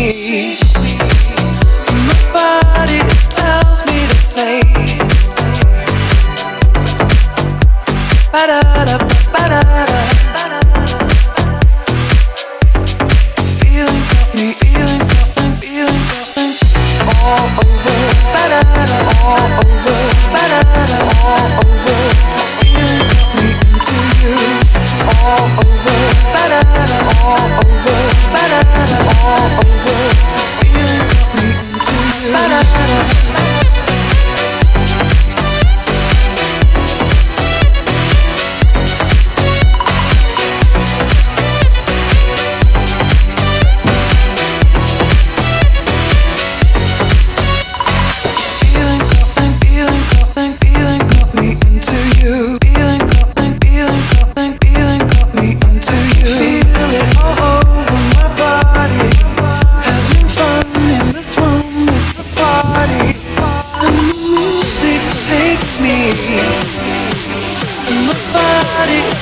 My body tells me to say ba-da-da, ba-da-da. Feeling got me, feeling all over, ba-da-da, all over, ba-da-da, all over. Feeling got me into you, all over, ba-da-da, all over, ba-da-da, all over. Feeling got me into you, ba-da-da.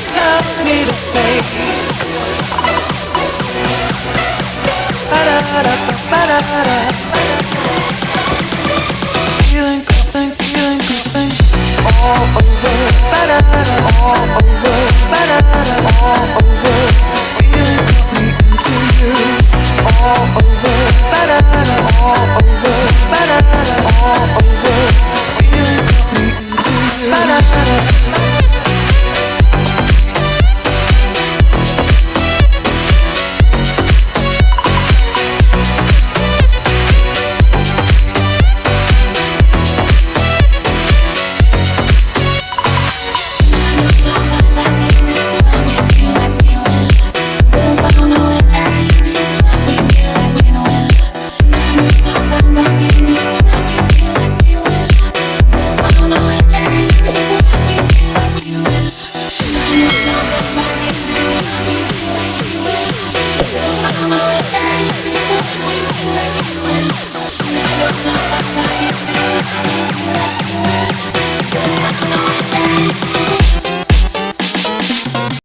Tells me to say ba-da-da, ba-da-da. Feeling all over, ba-da-da, all over, ba-da-da, all over. Feeling got me into you, all over, ba-da-da, all over, ba-da-da, all over. Feeling got me into you, ba-da-da.